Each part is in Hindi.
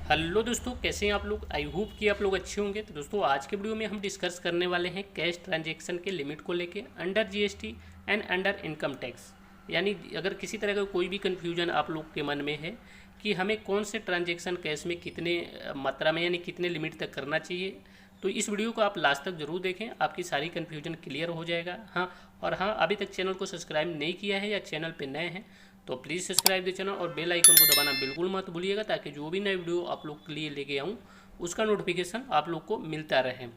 हेलो दोस्तों, कैसे हैं आप लोग। आई होप कि आप लोग अच्छे होंगे। तो दोस्तों आज के वीडियो में हम डिस्कस करने वाले हैं कैश ट्रांजैक्शन के लिमिट को लेके under GST and under income tax. यानी अगर किसी तरह का कोई भी कन्फ्यूजन आप लोग के मन में है कि हमें कौन से ट्रांजैक्शन कैश में कितने मात्रा में यानी कितने लिमिट तक करना चाहिए, तो इस वीडियो को आप लास्ट तक जरूर देखें, आपकी सारी कन्फ्यूजन क्लियर हो जाएगा। हाँ, अभी तक चैनल को सब्सक्राइब नहीं किया है या चैनल पे नए हैं तो प्लीज़ सब्सक्राइब द चैनल और बेल आइकन को दबाना बिल्कुल मत भूलिएगा, ताकि जो भी नए वीडियो आप लोग के लिए लेके आऊँ उसका नोटिफिकेशन आप लोग को मिलता रहे।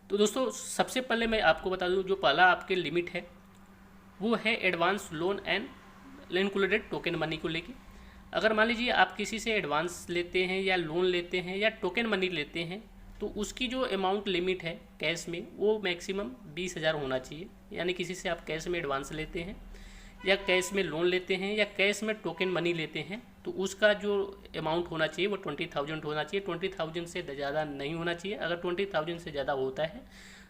तो दोस्तों सबसे पहले मैं आपको बता दूँ, जो पहला आपके लिमिट है वो है advance loan and included token money को लेके। अगर मान लीजिए आप किसी से एडवांस लेते हैं या लोन लेते हैं या टोकन मनी लेते हैं, तो उसकी जो अमाउंट लिमिट है कैश में वो मैक्सिमम 20,000 होना चाहिए। यानी किसी से आप कैश में एडवांस लेते हैं या कैश में लोन लेते हैं या कैश में टोकन मनी लेते हैं, तो उसका जो अमाउंट होना चाहिए वो 20,000 होना चाहिए। 20,000 से ज़्यादा नहीं होना चाहिए। अगर 20,000 से ज़्यादा होता है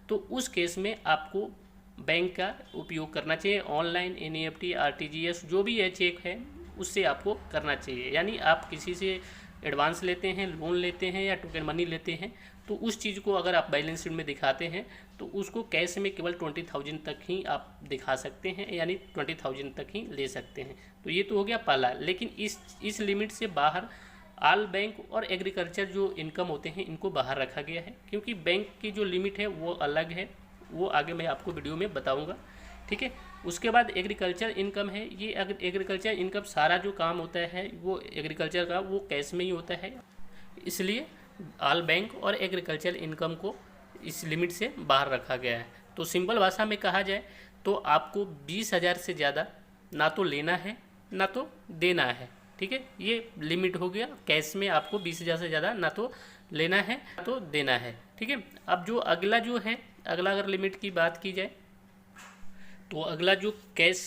तो उस केस में आपको बैंक का उपयोग करना चाहिए। ऑनलाइन एनईएफटी, आरटीजीएस जो भी है चेक है उससे आपको करना चाहिए। यानी आप किसी से एडवांस लेते हैं, लोन लेते हैं या टोकन मनी लेते हैं, तो उस चीज़ को अगर आप बैलेंस शीट में दिखाते हैं तो उसको कैश में केवल 20,000 तक ही आप दिखा सकते हैं, यानी 20,000 तक ही ले सकते हैं। तो ये तो हो गया पहला। लेकिन इस लिमिट से बाहर ऑल बैंक और एग्रीकल्चर जो इनकम होते हैं इनको बाहर रखा गया है, क्योंकि बैंक की जो लिमिट है वो अलग है, वो आगे मैं आपको वीडियो में बताऊँगा। ठीक है। उसके बाद एग्रीकल्चर इनकम है। ये एग्रीकल्चर इनकम सारा जो काम होता है वो एग्रीकल्चर का वो कैश में ही होता है, इसलिए ऑल बैंक और एग्रीकल्चर इनकम को इस लिमिट से बाहर रखा गया है। तो सिंपल भाषा में कहा जाए तो आपको 20,000 से ज़्यादा ना तो लेना है ना तो देना है। ठीक है, ये लिमिट हो गया। कैश में आपको 20,000 से ज़्यादा ना तो लेना है ना तो देना है। ठीक है। अब जो अगला जो है, अगला अगर लिमिट की बात की जाए तो अगला जो कैश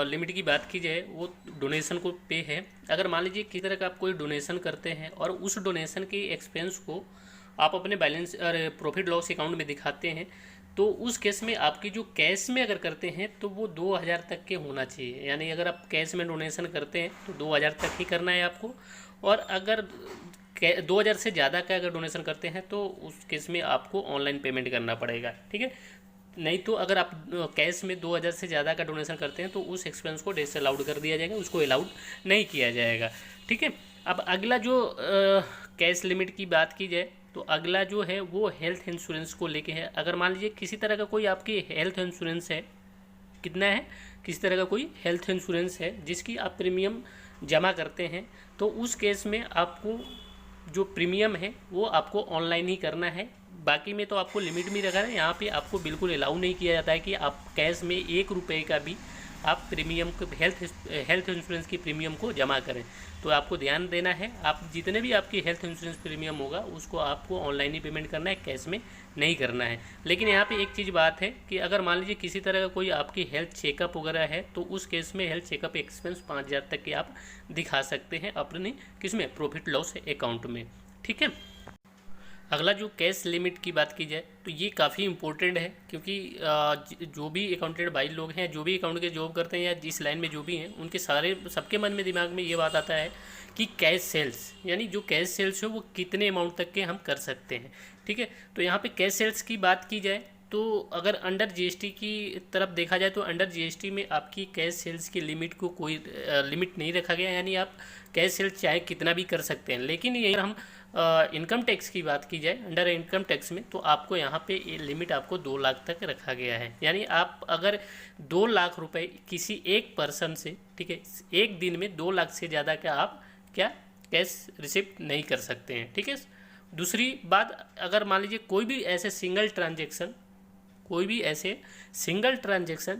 लिमिट की बात की जाए वो डोनेशन को पे है। अगर मान लीजिए किसी तरह का आप कोई डोनेशन करते हैं और उस डोनेशन के एक्सपेंस को आप अपने बैलेंस और प्रॉफिट लॉस अकाउंट में दिखाते हैं, तो उस केस में आपकी जो कैश में अगर करते हैं तो वो 2,000 तक के होना चाहिए। यानी अगर आप कैश में डोनेशन करते हैं तो 2,000 तक ही करना है आपको। और अगर 2,000 से ज़्यादा का अगर डोनेशन करते हैं तो उस केस में आपको ऑनलाइन पेमेंट करना पड़ेगा। ठीक है। नहीं तो अगर आप कैश में 2,000 से ज़्यादा का डोनेशन करते हैं तो उस एक्सपेंस को डिसअलाउड कर दिया जाएगा, उसको अलाउड नहीं किया जाएगा। ठीक है। अब अगला जो कैश लिमिट की बात की जाए तो अगला जो है वो हेल्थ इंश्योरेंस को लेके है। अगर मान लीजिए किसी तरह का कोई आपकी हेल्थ इंश्योरेंस है, कितना है, किसी तरह का कोई हेल्थ इंश्योरेंस है जिसकी आप प्रीमियम जमा करते हैं, तो उस केस में आपको जो प्रीमियम है वो आपको ऑनलाइन ही करना है। बाकी में तो आपको लिमिट में रखा है, यहाँ पे आपको बिल्कुल अलाउ नहीं किया जाता है कि आप कैश में 1 रुपये का भी आप प्रीमियम को हेल्थ इंश्योरेंस की प्रीमियम को जमा करें। तो आपको ध्यान देना है, आप जितने भी आपकी हेल्थ इंश्योरेंस प्रीमियम होगा उसको आपको ऑनलाइन ही पेमेंट करना है, कैश में नहीं करना है। लेकिन यहाँ पे एक चीज़ बात है कि अगर मान लीजिए किसी तरह का कोई आपकी हेल्थ चेकअप वगैरह है तो उस केस में हेल्थ चेकअप एक्सपेंस 5,000 तक के आप दिखा सकते हैं अपने किसमें, प्रॉफिट लॉस अकाउंट में। ठीक है। अगला जो कैश लिमिट की बात की जाए तो ये काफ़ी इंपॉर्टेंट है, क्योंकि जो भी अकाउंटेंट भाई लोग हैं, जो भी अकाउंट के जॉब करते हैं या जिस लाइन में जो भी हैं, उनके सबके मन में दिमाग में ये बात आता है कि कैश सेल्स, यानी जो कैश सेल्स है वो कितने अमाउंट तक के हम कर सकते हैं। ठीक है। तो यहाँ पे कैश सेल्स की बात की जाए तो अगर अंडर जीएसटी की तरफ देखा जाए तो अंडर जीएसटी में आपकी कैश सेल्स की लिमिट को कोई लिमिट नहीं रखा गया, यानी आप कैश सेल्स चाहे कितना भी कर सकते हैं। लेकिन ये हम इनकम टैक्स की बात की जाए अंडर इनकम टैक्स में, तो आपको यहाँ पे लिमिट आपको 2 लाख तक रखा गया है। यानी आप अगर 2 लाख रुपए किसी एक पर्सन से, ठीक है, एक दिन में 2 लाख से ज़्यादा का आप क्या कैश रिसिप्ट नहीं कर सकते हैं। ठीक है। दूसरी बात, अगर मान लीजिए कोई भी ऐसे सिंगल ट्रांजेक्शन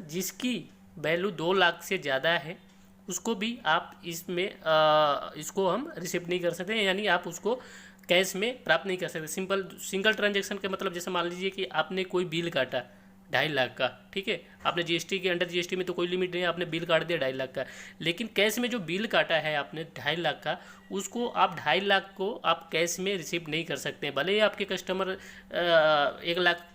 जिसकी वैल्यू 2 लाख से ज़्यादा है, उसको भी आप इसमें इसको हम रिसिप्ट नहीं कर सकते हैं, यानी आप उसको कैश में प्राप्त नहीं कर सकते। सिंगल ट्रांजेक्शन का मतलब जैसे मान लीजिए कि आपने कोई बिल काटा 2.5 लाख का, ठीक है, आपने जीएसटी के अंडर, जीएसटी में तो कोई लिमिट नहीं है, आपने बिल काट दिया 2.5 लाख का, लेकिन कैश में जो बिल काटा है आपने 2.5 लाख का, उसको आप 2.5 लाख को आप कैश में रिसीव नहीं कर सकते हैं। भले ही आपके कस्टमर 1 लाख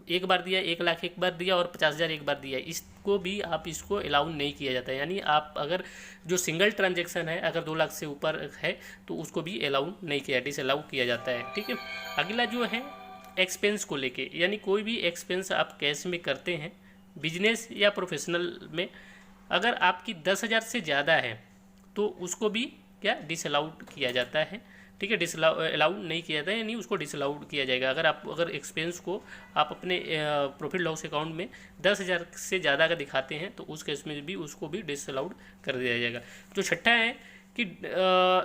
एक बार दिया, 1 लाख एक बार दिया और 50,000 एक बार दिया, इसको भी आप इसको अलाउ नहीं किया जाता है। यानी आप अगर जो सिंगल ट्रांजेक्शन है अगर 2 लाख से ऊपर है तो उसको भी अलाउ नहीं किया, डिसअलाउ किया जाता है। ठीक है, अगला जो है एक्सपेंस को लेके, यानी कोई भी एक्सपेंस आप कैश में करते हैं बिजनेस या प्रोफेशनल में, अगर आपकी 10,000 से ज़्यादा है तो उसको भी क्या डिसअलाउड किया जाता है। ठीक है, अलाउड नहीं किया जाता है, यानी उसको डिसअलाउड किया जाएगा। अगर एक्सपेंस को आप अपने प्रॉफिट लॉस अकाउंट में 10,000 से ज़्यादा का दिखाते हैं तो उस केस में भी उसको भी डिसअलाउड कर दिया जाएगा। जो छठा है कि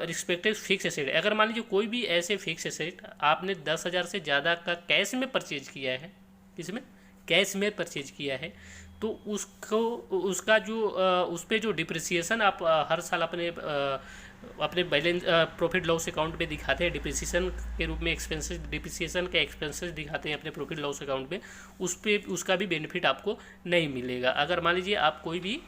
रिस्पेक्टिव फिक्स एसेट, अगर मान लीजिए कोई भी ऐसे फिक्स एसेट आपने 10,000 से ज़्यादा का कैश में परचेज किया है, इसमें कैश में परचेज किया है, तो उसका जो उस पर जो डिप्रिसिएशन आप हर साल अपने बैलेंस प्रॉफिट लॉस अकाउंट पे दिखाते हैं, डिप्रिसिएशन के रूप में एक्सपेंसेस, डिप्रिसिएशन के एक्सपेंसेस दिखाते हैं अपने प्रॉफिट लॉस अकाउंट में, उसका भी बेनिफिट आपको नहीं मिलेगा। अगर मान लीजिए आप कोई भी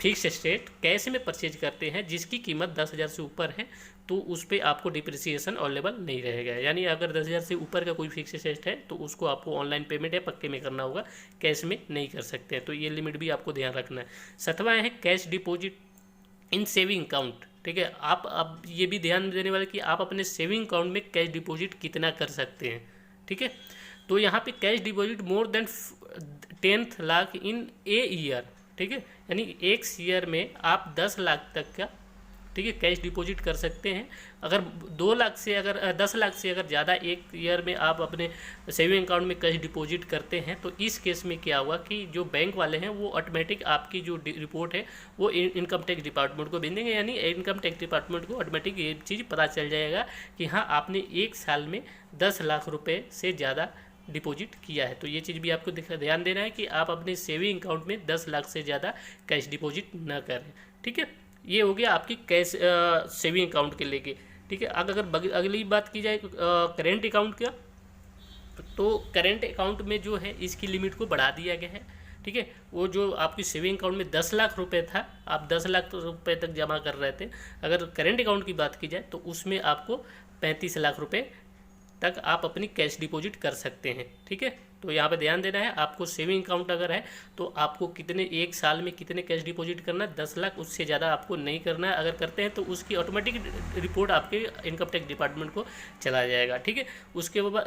फिक्स एसेट कैश में परचेज करते हैं जिसकी कीमत 10,000 से ऊपर है तो उस पर आपको डिप्रिसिएशन अवेलेबल नहीं रहेगा। यानी अगर 10,000 से ऊपर का कोई फिक्स एसेट है तो उसको आपको ऑनलाइन पेमेंट या पक्के में करना होगा, कैश में नहीं कर सकते हैं। तो ये लिमिट भी आपको ध्यान रखना है। 7वां है cash deposit in saving account. ठीक है, आप अब ये भी ध्यान देने वाले कि आप अपने सेविंग अकाउंट में कैश डिपॉजिट कितना कर सकते हैं। ठीक है, तो यहाँ पे cash deposit more than 10 lakh in a year. ठीक है, यानी एक ईयर में आप 10 लाख तक का, ठीक है, कैश डिपॉजिट कर सकते हैं। अगर 2 लाख से अगर 10 लाख से अगर ज़्यादा एक ईयर में आप अपने सेविंग अकाउंट में कैश डिपॉजिट करते हैं तो इस केस में क्या हुआ कि जो बैंक वाले हैं वो ऑटोमेटिक आपकी जो रिपोर्ट है वो इनकम टैक्स डिपार्टमेंट को भेज देंगे। यानी इनकम टैक्स डिपार्टमेंट को ऑटोमेटिक ये चीज़ पता चल जाएगा कि हाँ आपने एक साल में 10 लाख रुपये से ज़्यादा डिपॉजिट किया है। तो ये चीज़ भी आपको ध्यान देना है कि आप अपने सेविंग अकाउंट में 10 लाख से ज़्यादा कैश डिपॉजिट न करें। ठीक है, ये हो गया आपकी कैश सेविंग अकाउंट के लेके। ठीक है, अगर अगली बात की जाए करेंट अकाउंट का, तो करेंट अकाउंट में जो है इसकी लिमिट को बढ़ा दिया गया है। ठीक है, वो जो आपकी सेविंग अकाउंट में 10 लाख रुपए था, आप 10 लाख रुपए तक जमा कर रहे थे, अगर करेंट अकाउंट की बात की जाए तो उसमें आपको 35 लाख रुपए तक आप अपनी कैश डिपॉजिट कर सकते हैं। ठीक है, तो यहाँ पे ध्यान देना है, आपको सेविंग अकाउंट अगर है तो आपको कितने एक साल में कितने कैश डिपॉजिट करना है, 10 लाख, उससे ज़्यादा आपको नहीं करना है। अगर करते हैं तो उसकी ऑटोमेटिक रिपोर्ट आपके इनकम टैक्स डिपार्टमेंट को चला जाएगा। ठीक है, उसके बाद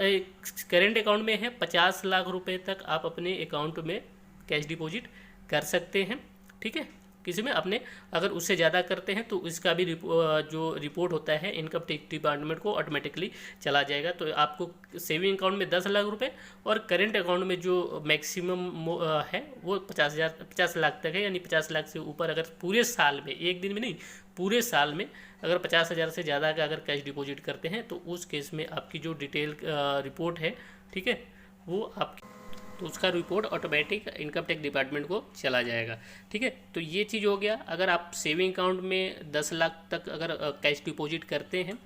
करेंट अकाउंट में है 50 लाख रुपये तक आप अपने अकाउंट में कैश डिपॉजिट कर सकते हैं। ठीक है, किसी में अपने अगर उससे ज़्यादा करते हैं तो इसका भी जो रिपोर्ट होता है इनकम टैक्स डिपार्टमेंट को ऑटोमेटिकली चला जाएगा। तो आपको सेविंग अकाउंट में 10 लाख रुपए और करेंट अकाउंट में जो मैक्सिमम है वो 50 लाख तक है। यानी 50 लाख से ऊपर अगर पूरे साल में, एक दिन में नहीं, पूरे साल में अगर 50,000 से ज़्यादा का अगर कैश डिपॉजिट करते हैं तो उस केस में आपकी जो डिटेल रिपोर्ट है, ठीक है, वो आपकी, तो उसका report automatic income tax department को चला जाएगा। ठीक है, तो ये चीज़ हो गया। अगर आप सेविंग अकाउंट में 10 लाख तक अगर कैश डिपॉजिट करते हैं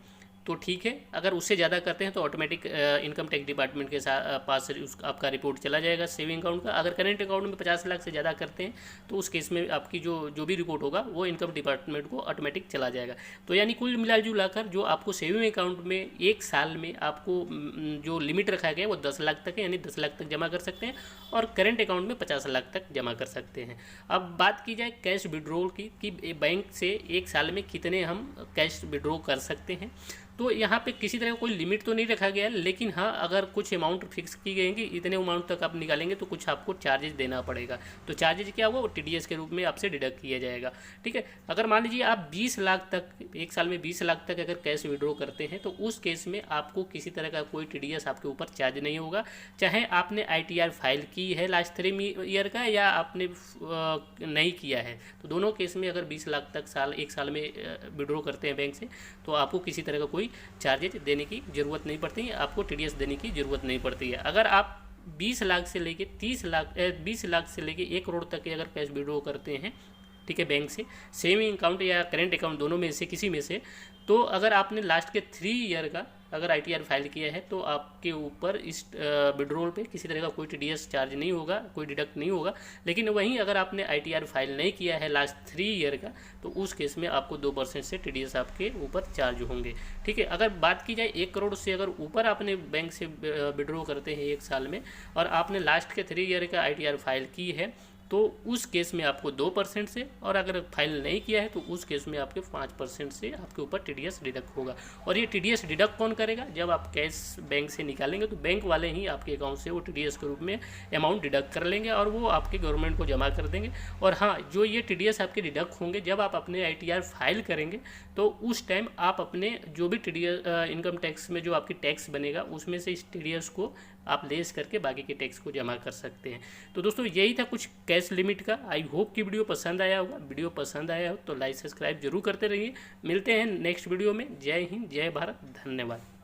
तो ठीक है, अगर उससे ज़्यादा करते हैं तो ऑटोमेटिक इनकम टैक्स डिपार्टमेंट के पास आपका रिपोर्ट चला जाएगा सेविंग अकाउंट का। अगर करेंट अकाउंट में 50 लाख से ज़्यादा करते हैं तो उस केस में आपकी जो भी रिपोर्ट होगा वो इनकम डिपार्टमेंट को ऑटोमेटिक चला जाएगा। तो यानी कुल मिला जुलाकर जो आपको सेविंग अकाउंट में एक साल में आपको जो लिमिट रखा गया है वो 10 लाख तक है, यानी 10 लाख तक जमा कर सकते हैं, और करेंट अकाउंट में 50 लाख तक जमा कर सकते हैं। अब बात की जाए कैश विड्रॉल की कि बैंक से एक साल में कितने हम कैश विड्रॉ कर सकते हैं, तो यहाँ पे किसी तरह कोई लिमिट तो नहीं रखा गया है, लेकिन हाँ अगर कुछ अमाउंट फिक्स की गई है कि इतने अमाउंट तक आप निकालेंगे तो कुछ आपको चार्जेस देना पड़ेगा। तो चार्जेस क्या होगा, वो TDS के रूप में आपसे डिडक्ट किया जाएगा। ठीक है, अगर मान लीजिए आप 20 लाख तक एक साल में 20 लाख तक अगर कैश विड्रॉ करते हैं तो उस केस में आपको किसी तरह का कोई TDS आपके ऊपर चार्ज नहीं होगा, चाहे आपने ITR फाइल की है लास्ट 3 ईयर का या आपने नहीं किया है। तो दोनों केस में अगर 20 लाख तक एक साल में विड्रॉ करते हैं बैंक से तो आपको किसी तरह का कोई चार्जेज देने की ज़रूरत नहीं पड़ती है, आपको TDS देने की ज़रूरत नहीं पड़ती है। अगर आप 20 लाख से लेके 20 लाख से लेके 1 करोड़ तक के अगर कैश विड्रॉ करते हैं, ठीक है, बैंक से सेविंग अकाउंट या करेंट अकाउंट दोनों में से किसी में से, तो अगर आपने लास्ट के 3 ईयर का अगर ITR फाइल किया है तो आपके ऊपर इस विड्रॉल पे किसी तरह का कोई TDS चार्ज नहीं होगा, कोई डिडक्ट नहीं होगा। लेकिन वहीं अगर आपने ITR फाइल नहीं किया है लास्ट 3 ईयर का, तो उस केस में आपको 2% से TDS आपके ऊपर चार्ज होंगे। ठीक है, अगर बात की जाए 1 करोड़ से अगर ऊपर आपने बैंक से विड्रॉ करते हैं 1 साल में और आपने लास्ट के 3 ईयर का ITR फाइल की है, तो उस केस में आपको 2% से, और अगर फाइल नहीं किया है तो उस केस में आपके 5% से आपके ऊपर TDS डिडक्ट होगा। और ये TDS डिडक्ट कौन करेगा? जब आप कैश बैंक से निकालेंगे तो बैंक वाले ही आपके अकाउंट से वो TDS के रूप में अमाउंट डिडक्ट कर लेंगे और वो आपके गवर्नमेंट को जमा कर देंगे। और हाँ, जो ये TDS आपके डिडक्ट होंगे जब आप अपने ITR फाइल करेंगे, तो उस टाइम आप अपने जो भी TDS इनकम टैक्स में जो आपकी टैक्स बनेगा उसमें से इस TDS को आप लेस करके बाकी के टैक्स को जमा कर सकते हैं। तो दोस्तों यही था कुछ कैश लिमिट का। आई होप कि वीडियो पसंद आया होगा। वीडियो पसंद आया हो तो लाइक सब्सक्राइब जरूर करते रहिए। मिलते हैं नेक्स्ट वीडियो में। जय हिंद, जय भारत, धन्यवाद।